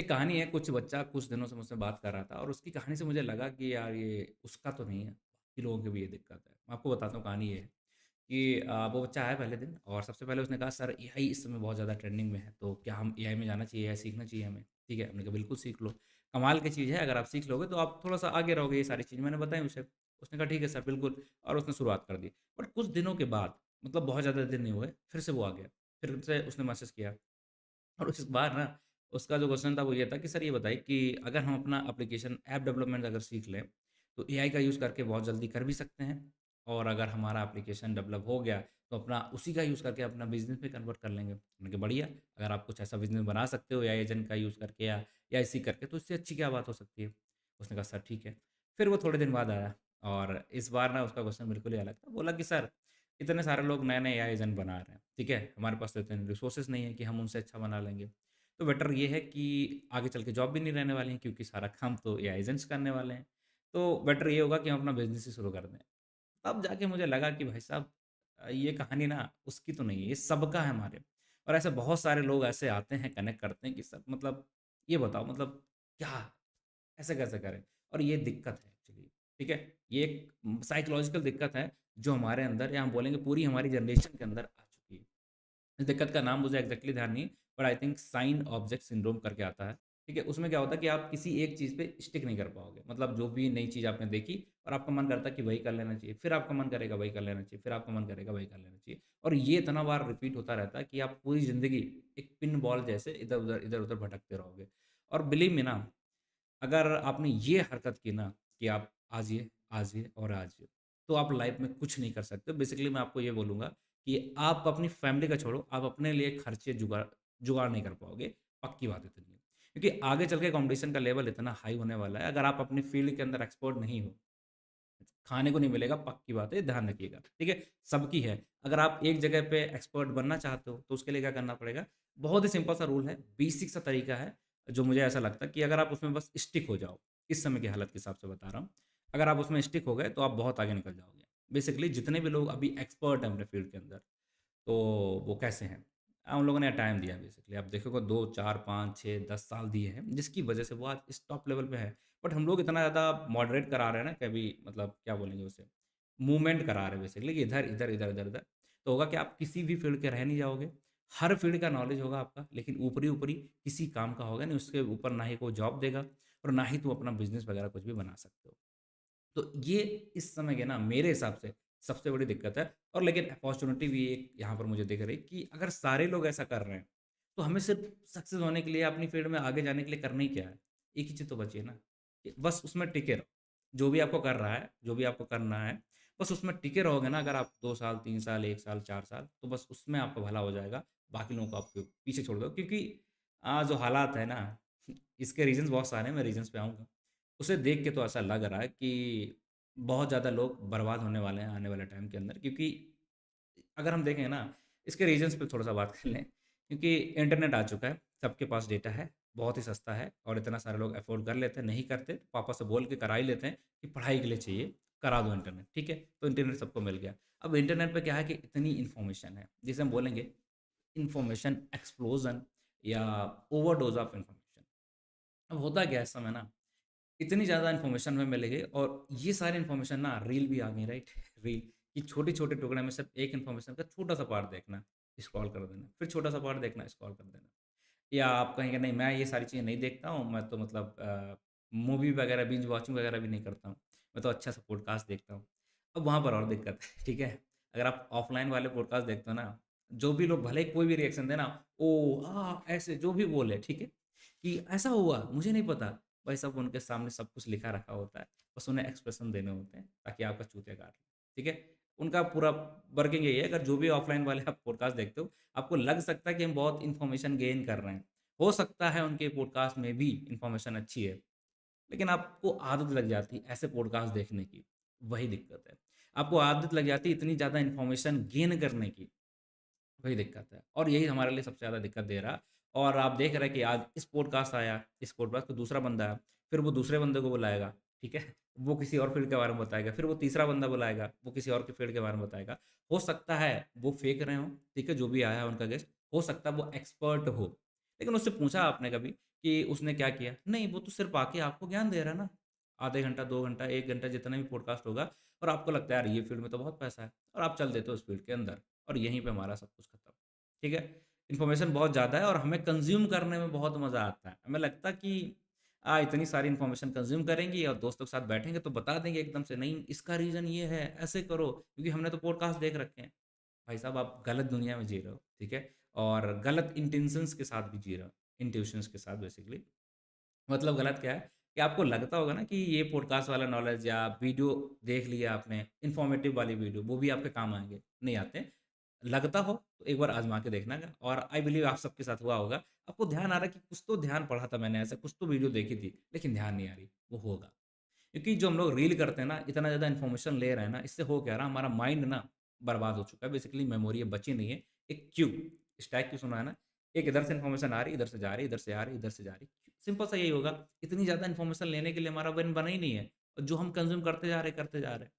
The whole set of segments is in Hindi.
एक कहानी है, कुछ बच्चा कुछ दिनों से मुझसे बात कर रहा था और उसकी कहानी से मुझे लगा कि यार ये उसका तो नहीं है, बाकी लोगों की भी ये दिक्कत है। मैं आपको बताता हूँ, कहानी ये है कि वो बच्चा आया पहले दिन और सबसे पहले उसने कहा, सर एआई इस समय बहुत ज़्यादा ट्रेंडिंग में है, तो क्या हम एआई में जाना चाहिए, एआई सीखना चाहिए हमें? ठीक है, हमने कहा बिल्कुल सीख लो, कमाल की चीज़ है, अगर आप सीख लोगे तो आप थोड़ा-सा आगे रहोगे, ये सारी चीज़ मैंने बताई उसे। उसने कहा ठीक है सर, बिल्कुल, और उसने शुरुआत कर दी। बट कुछ दिनों के बाद, मतलब बहुत ज़्यादा दिन नहीं हुए, फिर से वो आ गया, फिर से उसने मैसेज किया। और इस बार ना उसका जो क्वेश्चन था वो ये था कि सर ये बताइए कि अगर हम अपना एप्लीकेशन ऐप डेवलपमेंट अगर सीख लें, तो एआई का यूज़ करके बहुत जल्दी कर भी सकते हैं। और अगर हमारा एप्लीकेशन डेवलप हो गया, तो अपना उसी का यूज़ करके अपना बिज़नेस में कन्वर्ट कर लेंगे। मैंने कहा बढ़िया, अगर आप कुछ ऐसा बिज़नेस बना सकते हो एआई एजेंट का यूज़ करके या एआई सीख करके, तो इससे अच्छी क्या बात हो सकती है? उसने कहा सर ठीक है। फिर वो थोड़े दिन बाद आया और इस बार ना उसका क्वेश्चन बिल्कुल ही अलग था। बोला कि सर इतने सारे लोग नए-नए एआई एजेंट बना रहे हैं, ठीक है? हमारे पास तो इतने रिसोर्सेज़ नहीं है कि हम उनसे अच्छा बना लेंगे। तो बेटर ये है कि आगे चल के जॉब भी नहीं रहने वाली है क्योंकि सारा काम तो एआई एजेंट्स करने वाले हैं। तो बेटर ये होगा कि हम अपना बिज़नेस ही शुरू कर दें। तब जाके मुझे लगा कि भाई साहब ये कहानी ना उसकी तो नहीं है, ये सबका है हमारे। और ऐसे बहुत सारे लोग ऐसे आते हैं, कनेक्ट करते हैं कि सर मतलब ये बताओ मतलब क्या? ऐसे कैसे करें? और ये दिक्कत है एक्चुअली, ठीक है? ये एक साइकोलॉजिकल दिक्कत है जो हमारे अंदर या हम बोलेंगे पूरी हमारी जनरेशन के अंदर आ चुकी है। इस दिक्कत का नाम मुझे एग्ज़ैक्टली ध्यान नहीं है, but I think shiny object syndrome करके आता है, ठीक है? उसमें क्या होता है कि आप किसी एक चीज़ पे स्टिक नहीं कर पाओगे। मतलब जो भी नई चीज़ आपने देखी और आपका मन करता है कि वही कर लेना चाहिए, फिर आपका मन करेगा वही कर लेना चाहिए, फिर आपका मन करेगा वही कर लेना चाहिए। और ये इतना बार रिपीट होता रहता है कि आप पूरी ज़िंदगी एक पिन बॉल जैसे इधर-उधर भटकते रहोगे। और बिलीव मी ना, अगर आपने ये हरकत की ना कि आप आज ये और आज ये, तो आप लाइफ में कुछ नहीं कर सकते। बेसिकली मैं आपको ये बोलूँगा कि आप अपनी फैमिली का छोड़ो, आप अपने लिए खर्चे जुगाड़ जुगाड़ नहीं कर पाओगे, पक्की बात इतनी है। क्योंकि आगे चल के कॉम्पिटिशन का लेवल इतना हाई होने वाला है, अगर आप अपनी फील्ड के अंदर एक्सपर्ट नहीं हो, खाने को नहीं मिलेगा, पक्की बात है, ध्यान रखिएगा, ठीक है? सबकी है। अगर आप एक जगह पे एक्सपर्ट बनना चाहते हो, तो उसके लिए क्या करना पड़ेगा? बहुत ही सिंपल सा रूल है, बेसिक सा तरीका है, जो मुझे ऐसा लगता है कि अगर आप उसमें बस स्टिक हो जाओ, इस समय की हालत के हिसाब से बता रहा हूँ। अगर आप उसमें स्टिक हो गए, तो आप बहुत आगे निकल जाओगे। बेसिकली जितने भी लोग अभी एक्सपर्ट हैं अपने फील्ड के अंदर, तो वो कैसे हैं? उन लोगों ने टाइम दिया बेसिकली। आप देखोगे 2, 4, 5, 6, 10 साल दिए हैं, जिसकी वजह से वो आज इस टॉप लेवल पे है। बट हम लोग इतना ज़्यादा मॉडरेट करा रहे हैं ना, कभी मतलब क्या बोलेंगे उसे? मूवमेंट करा रहे हैं बेसिकली कि इधर, इधर, इधर, इधर, इधर। तो होगा कि आप किसी भी फील्ड के रह नहीं जाओगे। हर फील्ड का नॉलेज होगा आपका, लेकिन ऊपरी-ऊपरी किसी काम का होगा नहीं, उसके ऊपर ना ही कोई जॉब देगा और ना ही तुम अपना बिज़नेस वगैरह कुछ भी बना सकते हो। तो ये इस समय के ना मेरे हिसाब से सबसे बड़ी दिक्कत है। और लेकिन अपॉर्च्युनिटी भी एक यहाँ पर मुझे दिख रही कि अगर सारे लोग ऐसा कर रहे हैं, तो हमें सिर्फ़ सक्सेस होने के लिए अपनी फ़ील्ड में आगे जाने के लिए करना ही क्या है? एक ही चीज़ तो बची है ना, कि बस उसमें टिके रहो। जो भी आपको कर रहा है, जो भी आपको करना है, बस उसमें टिके रहोगे ना, अगर आप 2 साल, 3 साल, 1 साल, 4 साल, तो बस उसमें आपका भला हो जाएगा। बाकी लोगों को आप पीछे छोड़ दो, क्योंकि जो हालात है ना, इसके रीज़न्स बहुत सारे हैं, मैं रीज़न्स पे आऊँगा। उसे देख के तो ऐसा लग रहा है कि बहुत ज़्यादा लोग बर्बाद होने वाले हैं आने वाले टाइम के अंदर, क्योंकि अगर हम देखें ना, इसके रीज़न्स पे थोड़ा-सा बात कर लें, क्योंकि इंटरनेट आ चुका है, सबके पास डेटा है, बहुत ही सस्ता है और इतना सारे लोग अफ़ोर्ड कर लेते हैं, नहीं करते, तो पापा से बोल के करा ही लेते हैं कि पढ़ाई के लिए चाहिए, करा दो इंटरनेट, ठीक है? तो इंटरनेट सबको मिल गया। अब इंटरनेट पे क्या है कि इतनी इन्फॉर्मेशन है, जिसे हम बोलेंगे इन्फॉर्मेशन एक्सप्लोज़न या ओवरडोज़ ऑफ इन्फॉर्मेशन। अब होता क्या है इस समय ना, इतनी ज़्यादा इन्फॉर्मेशन हमें मिल गई और ये सारी इन्फॉर्मेशन ना रील भी आ गई, राइट? रील कि छोटे-छोटे टुकड़े में सिर्फ़ एक इन्फॉर्मेशन का छोटा-सा पार्ट देखना, स्क्रॉल कर देना, फिर छोटा-सा पार्ट देखना, स्क्रॉल कर देना। या आप कहेंगे नहीं मैं ये सारी चीज़ें नहीं देखता हूँ, मैं तो मतलब मूवी वगैरह बिंज वॉचिंग वगैरह भी नहीं करता हूँ। मैं तो अच्छा-सा पॉडकास्ट देखता हूँ। अब वहाँ पर और दिक्कत है, ठीक है? अगर आप ऑफ़लाइन वाले पॉडकास्ट देखते हो ना, जो भी लोग भले ही कोई भी रिएक्शन दें ना, ओह! ऐसे जो भी बोले, ठीक है? कि ऐसा हुआ, मुझे नहीं पता। भाई साहब उनके सामने सब कुछ लिखा रखा होता है, बस उन्हें एक्सप्रेशन देने होते हैं ताकि आपका चूतिया काट लें, ठीक है? उनका पूरा वर्किंग यही है, अगर जो भी ऑफ़लाइन वाले आप पॉडकास्ट देखते हो, आपको लग सकता है कि हम बहुत इन्फॉर्मेशन गेन कर रहे हैं। हो सकता है उनके पॉडकास्ट में भी इन्फॉर्मेशन अच्छी है, लेकिन आपको आदत लग जाती है ऐसे पॉडकास्ट देखने की, वही दिक्कत है। आपको आदत लग जाती है इतनी ज़्यादा इन्फॉर्मेशन गेन करने की, वही दिक्कत है और यही हमारे लिए सबसे ज़्यादा दिक्कत दे रहा है। और आप देख रहे हैं कि आज इस पॉडकास्ट आया, इस पॉडकास्ट पे दूसरा बंदा आया, फिर वो दूसरे बंदे को बुलाएगा, ठीक है? वो किसी और फ़ील्ड के बारे में बताएगा, फिर वो तीसरा बंदा बुलाएगा, वो किसी और के फ़ील्ड के बारे में बताएगा। हो सकता है वो फेंक रहे हों, ठीक है? जो भी आया है उनका गेस्ट, हो सकता है वो एक्सपर्ट हो, लेकिन उससे पूछा आपने कभी कि उसने क्या किया? नहीं, वो तो सिर्फ़ आके आपको ज्ञान दे रहा है ना। आधे घंटा, 2 घंटा, 1 घंटा जितना भी पॉडकास्ट होगा और आपको लगता है यार ये फ़ील्ड में तो बहुत पैसा है और आप चल देते हो उस फ़ील्ड के अंदर और यहीं पे हमारा सब कुछ खत्म। ठीक है? इन्फॉर्मेशन बहुत ज़्यादा है और हमें कंज़्यूम करने में बहुत मज़ा आता है। हमें लगता है कि इतनी सारी इन्फॉर्मेशन कंज़्यूम करेंगे और दोस्तों के साथ बैठेंगे तो बता देंगे एकदम से, नहीं इसका रीज़न ये है, ऐसे करो क्योंकि हमने तो पॉडकास्ट देख रखे हैं। भाई साहब आप गलत दुनिया में जी रहे हो, ठीक है? और गलत इंटेंशंस के साथ भी जी रहे हो, इंट्यूशंस के साथ बेसिकली। मतलब गलत क्या है कि आपको लगता होगा ना कि ये पॉडकास्ट वाला नॉलेज या वीडियो देख लिया आपने, इन्फॉर्मेटिव वाली वीडियो, वो भी आपके काम आएँगे, नहीं आते। लगता हो तो एक बार आज़मा के देखना का और आई बिलीव आप सबके साथ हुआ होगा। आपको ध्यान आ रहा है कि कुछ तो ध्यान पढ़ा था मैंने ऐसा, कुछ तो वीडियो देखी थी, लेकिन ध्यान नहीं आ रही, वो होगा। क्योंकि जो हम लोग रील करते हैं ना, इतना ज़्यादा इन्फॉर्मेशन ले रहे हैं ना, इससे हो क्या रहा है, हमारा माइंड ना बर्बाद हो चुका है। बेसिकली मेमोरी अब बची नहीं है। एक क्यू, स्टैक क्यू सुना है ना? एक इधर से इन्फॉर्मेशन आ रही है, इधर से जा रही है, इधर से आ रही है, इधर से जा रही है। सिंपल सा यही होगा, इतनी ज़्यादा इन्फॉर्मेशन लेने के लिए हमारा ब्रेन बना ही नहीं है। और जो हम कंज़्यूम करते जा रहे हैं, करते जा रहे हैं।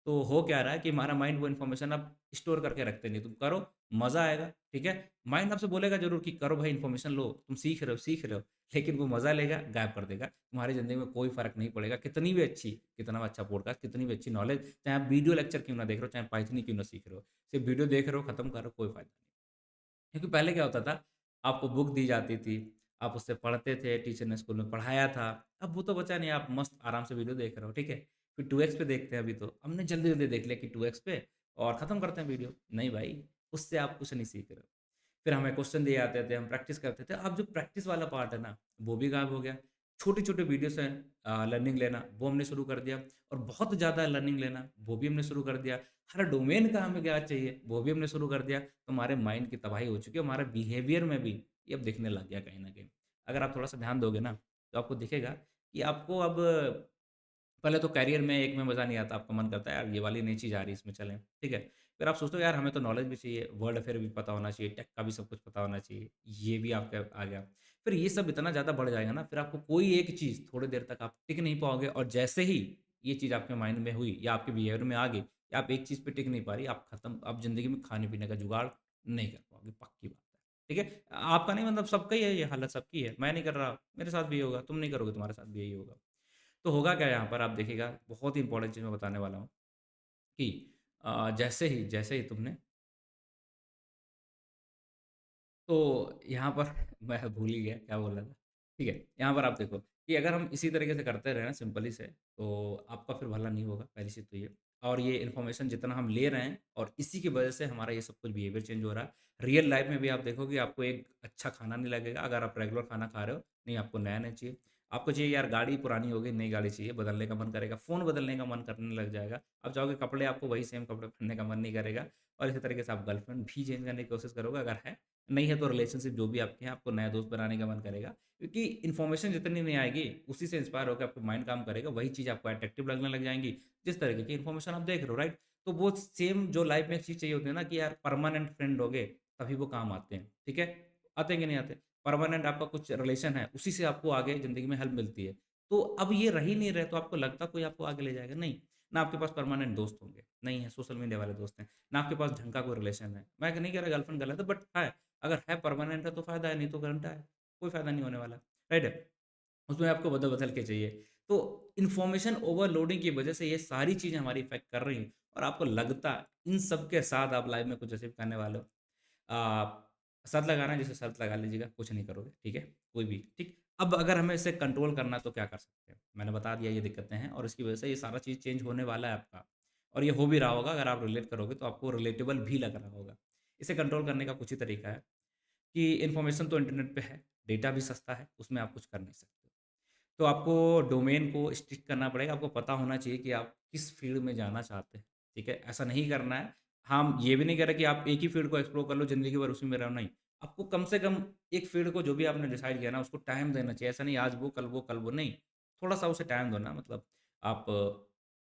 तो हो क्या रहा है कि हमारा माइंड वो इन्फॉर्मेशन अब स्टोर करके रखते नहीं। तुम करो, मज़ा आएगा, ठीक है? माइंड आपसे बोलेगा ज़रूर कि करो भाई इन्फॉर्मेशन लो, तुम सीख रहे हो, लेकिन वो मज़ा लेगा, गायब कर देगा। तुम्हारी ज़िंदगी में कोई फ़र्क नहीं पड़ेगा, कितना भी अच्छा पॉडकास्ट, कितनी भी अच्छी नॉलेज, चाहे आप वीडियो लेक्चर क्यों ना देख रहे हो, चाहे पाइथन ही क्यों ना सीख रहे हो। सिर्फ़ वीडियो देख रहे हो, खत्म कर रहे हो, कोई फ़ायदा नहीं। क्योंकि पहले क्या होता था, आपको बुक दी जाती थी, आप उससे पढ़ते थे, टीचर ने स्कूल में पढ़ाया था। अब वो तो बचा नहीं, आप मस्त आराम से वीडियो देख रहे हो, ठीक है? फिर 2x पे देखते हैं अभी तो। हमने जल्दी-जल्दी देख लिया कि 2x पे और खत्म करते हैं वीडियो। नहीं भाई, उससे आप कुछ नहीं सीख रहे हो। फिर हमें क्वेश्चन दिए जाते थे, हम प्रैक्टिस करते थे। अब जो प्रैक्टिस वाला पार्ट है ना, वो भी गायब हो गया। छोटे-छोटे वीडियो से लर्निंग लेना, वो हमने शुरू कर दिया और बहुत ज़्यादा लर्निंग लेना, वो भी हमने शुरू कर दिया। हर डोमेन का हमें क्या चाहिए, वो भी हमने शुरू कर दिया। तो हमारे माइंड की तबाही हो चुकी है, हमारे बिहेवियर में भी ये अब दिखने लग गया कहीं न कहीं। अगर आप थोड़ा-सा ध्यान दोगे ना, तो आपको दिखेगा कि आपको अब पहले तो करियर में एक में मज़ा नहीं आता, आपका मन करता है यार ये वाली नई चीज़ आ रही है इसमें चलें, ठीक है? फिर आप सोचते हो यार हमें तो नॉलेज भी चाहिए, वर्ल्ड अफ़ेयर भी पता होना चाहिए, टेक का भी सब कुछ पता होना चाहिए, ये भी आपके आ गया। फिर ये सब इतना ज़्यादा बढ़ जाएगा ना, फिर आपको कोई एक चीज़ थोड़ी देर तक आप टिक नहीं पाओगे और जैसे ही ये चीज़ आपके माइंड में हुई या आपके बिहेवियर में आ गई या आप एक चीज़ पे टिक नहीं पा रही, आप खत्म, आप ज़िंदगी में खाने-पीने का जुगाड़ नहीं कर पाओगे, पक्की बात है। ठीक है? आपका नहीं मतलब सबका ही है ये हालत सबकी है, मैं नहीं कर रहा, मेरे साथ भी ये होगा, तुम नहीं करोगे तुम्हारे साथ भी यही होगा। तो होगा क्या यहाँ पर आप देखिएगा, बहुत ही इम्पोर्टेंट चीज़ मैं बताने वाला हूँ कि जैसे ही तुमने तो यहाँ पर मैं भूल ही गया क्या बोल रहा था। ठीक है, यहाँ पर आप देखो कि अगर हम इसी तरीके से करते रहे ना सिंपली से, तो आपका फिर भला नहीं होगा, पहली चीज़ तो ये। और ये इन्फॉर्मेशन जितना हम ले रहे हैं और इसी की वजह से हमारा ये सब कुछ बिहेवियर चेंज हो रहा है। रियल लाइफ़ में भी आप देखोगे आपको एक अच्छा खाना नहीं लगेगा अगर आप रेगुलर खाना खा रहे हो, नहीं आपको नया-नया चाहिए। आपको चाहिए यार गाड़ी पुरानी हो गई, नई गाड़ी चाहिए, बदलने का मन करेगा, फ़ोन बदलने का मन करने लग जाएगा। आप चाहोगे कपड़े आपको वही सेम कपड़े पहनने का मन नहीं करेगा और इसी तरीके से आप गर्लफ्रेंड भी चेंज करने की कोशिश करोगे अगर है नहीं है तो रिलेशनशिप जो भी आपके हैं, आपको नया दोस्त बनाने का मन करेगा। क्योंकि इन्फॉर्मेशन जितनी नहीं आएगी, उसी से इंस्पायर होकर आपका माइंड काम करेगा, वही चीज़ आपको अट्रैक्टिव लगने लग जाएँगी, जिस तरीके की इन्फॉर्मेशन आप देख रहे हो, राइट? तो वो सेम जो लाइफ में एक चीज़ चाहिए होती है ना कि यार परमानेंट फ्रेंड होगे, तभी वो काम आते हैं, ठीक है? आते हैं कि नहीं आते? परमानेंट आपका कुछ रिलेशन है, उसी से आपको आगे ज़िंदगी में हेल्प मिलती है। तो अब ये रह ही नहीं रहे, तो आपको लगता कोई आपको आगे ले जाएगा? नहीं। ना आपके पास परमानेंट दोस्त होंगे, नहीं है, सोशल मीडिया वाले दोस्त हैं। ना आपके पास ढंग का कोई रिलेशन है। मैं नहीं कह रहा गर्लफ्रेंड गलत है, बट है, अगर है परमानेंट है तो फ़ायदा है, नहीं तो घंटा है, कोई फ़ायदा नहीं होने वाला, राइट है? उसमें आपको बदल-बदल के चाहिए। तो इन्फॉर्मेशन ओवरलोडिंग की वजह से ये सारी चीज़ें हमारी इफ़ेक्ट कर रही हैं और आपको लगता है इन सब के साथ आप लाइफ़ में कुछ अचीव करने वाले हो। शर्त लगाना है जैसे शर्त लगा लीजिएगा, कुछ नहीं करोगे, ठीक है? कोई भी, ठीक? अब अगर हमें इसे कंट्रोल करना है तो क्या कर सकते हैं? मैंने बता दिया ये दिक्कतें हैं और इसकी वजह से ये सारा चीज़ चेंज होने वाला है आपका और ये हो भी रहा होगा अगर आप रिलेट करोगे तो आपको रिलेटेबल भी लग रहा होगा। इसे कंट्रोल करने का कुछ ही तरीका है कि इन्फॉर्मेशन तो इंटरनेट पे है, डेटा भी सस्ता है, उसमें आप कुछ कर नहीं सकते। तो आपको डोमेन को स्टिक करना पड़ेगा, आपको पता होना चाहिए कि आप किस फ़ील्ड में जाना चाहते हैं, ठीक है? ऐसा नहीं करना है, हम ये भी नहीं कह रहे कि आप एक ही फ़ील्ड को एक्सप्लोर कर लो, ज़िंदगी भर उसी में रहो, नहीं। आपको कम से कम एक फ़ील्ड को जो भी आपने डिसाइड किया ना, उसको टाइम देना चाहिए। ऐसा नहीं आज वो, कल वो, कल वो, नहीं। थोड़ा-सा उसे टाइम दो ना मतलब आप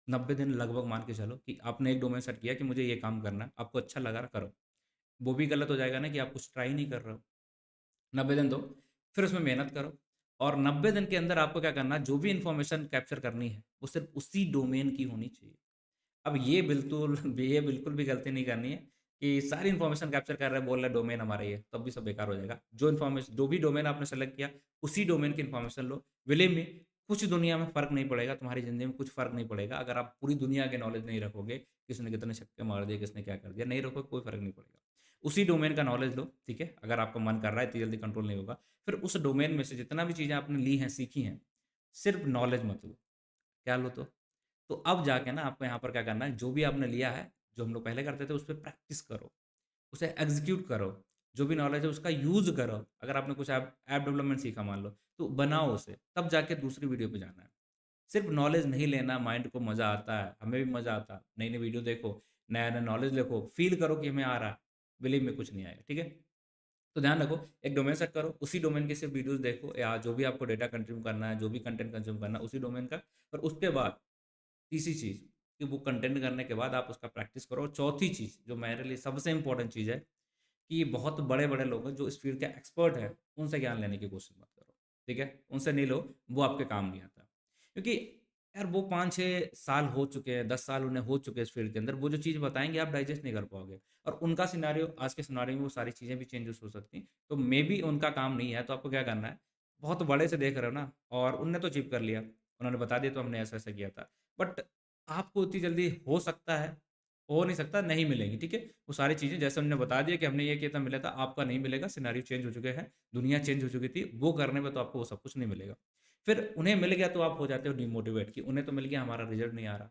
90 दिन लगभग मान के चलो कि आपने एक डोमेन सेट किया कि मुझे ये काम करना है, आपको अच्छा लगा करो। वो भी गलत हो जाएगा ना कि आप कुछ ट्राई नहीं कर रहे हो। 90 दिन दो, फिर उसमें मेहनत करो और 90 दिन के अंदर आपको क्या करना है, जो भी इन्फॉर्मेशन कैप्चर करनी है, वो सिर्फ़ उसी डोमेन की होनी चाहिए। अब ये बिल्कुल भी गलती नहीं करनी है। कि सारी इन्फॉर्मेशन कैप्चर कर रहा है, बोल रहा है डोमेन हमारा ये, तब भी सब बेकार हो जाएगा। जो भी डोमेन आपने सेलेक्ट किया, उसी डोमेन की इन्फॉर्मेशन लो। बिलीव मी, कुछ दुनिया में फ़र्क नहीं पड़ेगा, तुम्हारी ज़िंदगी में कुछ फ़र्क नहीं पड़ेगा, अगर आप पूरी दुनिया के नॉलेज नहीं रखोगे, किसने कितने छक्के मार दिए, किसने क्या कर दिया, नहीं रखोगे कोई फ़र्क नहीं पड़ेगा। उसी डोमेन का नॉलेज लो, ठीक है? अगर आपका मन कर रहा है, इतनी जल्दी कंट्रोल नहीं होगा। फिर उस डोमेन में से जितना भी चीज़ें आपने ली हैं, सीखी हैं, सिर्फ़ नॉलेज मत लो। क्या लो तो अब जाके ना आपको यहाँ पर क्या करना है, जो भी आपने लिया है, जो हम लोग पहले करते थे, उस पे प्रैक्टिस करो। उसे एग्ज़ीक्यूट करो, जो भी नॉलेज है उसका यूज़ करो। अगर आपने कुछ ऐप ऐप डेवलपमेंट सीखा मान लो, तो बनाओ उसे, तब जाके दूसरी वीडियो पे जाना है। सिर्फ़ नॉलेज नहीं लेना, माइंड को मज़ा आता है, हमें भी मज़ा आता है। नई-नई वीडियो देखो, नया-नया नॉलेज देखो, फ़ील करो कि हमें आ रहा है। बिलीव मी कुछ नहीं आएगा, ठीक है? तो ध्यान रखो, एक डोमेन सेट करो, उसी डोमेन के सिर्फ़ वीडियोज़ देखो या जो भी आपको डेटा कंज़्यूम करना है, जो भी कंटेंट कंज़्यूम करना है, उसी डोमेन का। और उसके बाद तीसरी चीज़ कि वो कंटेंट करने के बाद आप उसका प्रैक्टिस करो। और चौथी चीज़, जो मेरे लिए सबसे इम्पोर्टेंट चीज़ है कि बहुत बड़े-बड़े लोग हैं जो इस फ़ील्ड के एक्सपर्ट हैं, उनसे ज्ञान लेने की कोशिश मत करो, ठीक है? उनसे नहीं लो, वो आपके काम नहीं आता। क्योंकि यार वो 5-6 साल हो चुके हैं, 10 साल उन्हें हो चुके हैं इस फ़ील्ड के अंदर, वो जो चीज़ बताएँगे आप डाइजेस्ट नहीं कर पाओगे। और उनका सिनेरियो आज के सिनेरियो में वो सारी चीज़ें भी चेंजेस हो सकती हैं। तो मेबी उनका काम नहीं है, तो आपको क्या करना है, बहुत बड़े से देख रहे हो ना और उनने तो अचीव कर लिया, उन्होंने बता दिया तो हमने ऐसा-ऐसा किया था। बट आपको उतनी जल्दी हो सकता है, हो नहीं सकता, नहीं मिलेंगी, ठीक है? वो सारी चीज़ें जैसे उन्होंने बता दिया कि हमने ये किया था, मिला था, आपका नहीं मिलेगा, सिनेरियो चेंज हो चुके हैं, दुनिया चेंज हो चुकी थी, वो करने में तो आपको वो सब कुछ नहीं मिलेगा। फिर उन्हें मिल गया तो आप हो जाते हो डिमोटिवेट कि उन्हें तो मिल गया, हमारा रिज़ल्ट नहीं आ रहा।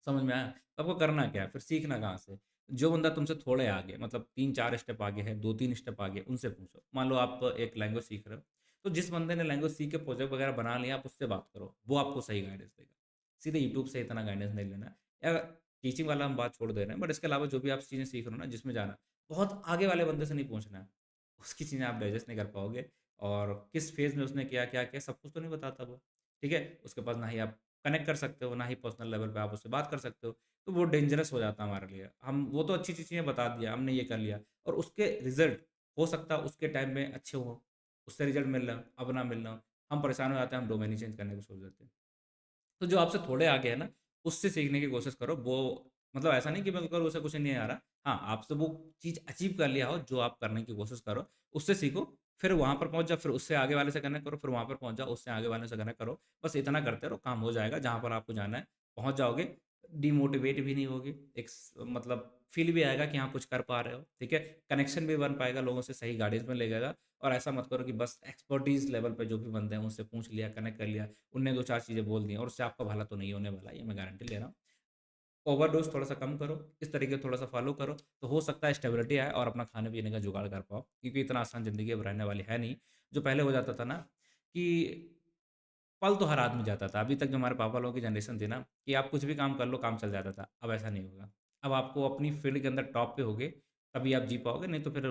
समझ में आया? तो आपको करना क्या है? फिर सीखना कहाँ से? जो बंदा तुमसे थोड़े आगे मतलब 3-4 स्टेप आगे है, 2-3 स्टेप आगे है, उनसे पूछो। मान लो आप एक लैंग्वेज सीख रहे हो, तो जिस बंदे ने लैंग्वेज सीख के प्रोजेक्ट वगैरह बना लिया, आप उससे बात करो, वो आपको सही गाइडेंस देगा। सीधे यूट्यूब से इतना गाइडेंस नहीं लेना है। या टीचिंग वाला हम बात छोड़ दे रहे हैं, बट इसके अलावा जो भी आप चीज़ें सीख रहे हो ना, जिसमें जाना है, बहुत आगे वाले बंदे से नहीं पूछना है। उसकी चीज़ें आप डाइजेस्ट नहीं कर पाओगे और किस फ़ेज़ में उसने क्या किया, सब कुछ तो नहीं बताता वो, ठीक है? उसके पास ना ही आप कनेक्ट कर सकते हो, ना ही पर्सनल लेवल पे आप उससे बात कर सकते हो। तो वो डेंजरस हो जाता है हमारे लिए। हम वो तो अच्छी-अच्छी चीज़ें बता दिया, हमने ये कर लिया और उसके रिज़ल्ट हो सकता है उसके टाइम में अच्छे हों, उससे रिज़ल्ट मिल रहा, अब ना मिल रहा। हम परेशान हो जाते हैं, हम डोमेन ही चेंज करने को सोच देते हैं। तो जो आपसे थोड़े आगे है ना, उससे सीखने की कोशिश करो। वो मतलब ऐसा नहीं कि बिल्कुल उसे कुछ नहीं आ रहा। हाँ, आपसे वो चीज़ अचीव कर लिया हो जो आप करने की कोशिश करो, उससे सीखो, फिर वहाँ पर पहुँच जाओ, फिर उससे आगे वाले से कनेक्ट करो, फिर वहाँ पर पहुँच जाओ, उससे आगे वाले से कनेक्ट करो। बस इतना करते रहो, काम हो जाएगा, जहाँ पर आपको जाना है, पहुँच जाओगे। डिमोटिवेट भी नहीं होगे, एक मतलब फ़ील भी आएगा कि हाँ, कुछ कर पा रहे हो, ठीक है? कनेक्शन भी बन पाएगा, लोगों से सही गाइडेंस में लगेगा और ऐसा मत करो कि बस एक्सपर्टीज़ लेवल पे जो भी बंदे हैं, उनसे पूछ लिया, कनेक्ट कर लिया, उनने 2-4 चीज़ें बोल दी और उससे आपका भला तो नहीं होने वाला है, ये मैं गारंटी ले रहा हूँ। ओवरडोज़ थोड़ा-सा कम करो, इस तरीके से थोड़ा-सा फ़ॉलो करो, तो हो सकता है स्टेबिलिटी आए और अपना खाने-पीने का जुगाड़ कर पाओ, क्योंकि इतना आसान ज़िंदगी अब रहने वाली है नहीं। जो पहले हो जाता था ना कि पल तो हर आदमी जाता था। अभी तक जो हमारे पापा लोगों की जनरेशन थी ना कि आप कुछ भी काम कर लो, काम चल जाता था। अब ऐसा नहीं होगा। अब आपको अपनी फ़ील्ड के अंदर टॉप पे होगे, तभी आप जी पाओगे, नहीं तो फिर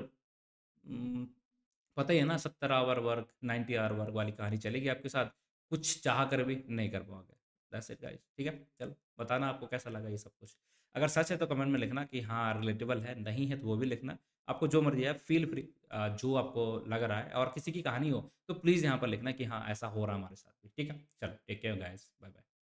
पता ही है ना 70 आवर वर्क, 90 आवर वर्क वाली कहानी चलेगी आपके साथ। कुछ चाह कर भी नहीं कर पाओगे। दैट्स इट गाइज़, ठीक है? चलो बताना आपको कैसा लगा ये सब कुछ। अगर सच है तो कमेंट में लिखना कि हाँ, रिलेटेबल है, नहीं है तो वो भी लिखना। आपको जो मर्ज़ी है फ़ील फ्री जो आपको लग रहा है और किसी की कहानी हो तो प्लीज़ यहाँ पर लिखना कि हाँ, ऐसा हो रहा है हमारे साथ भी, ठीक है? चलो take care guys, bye bye.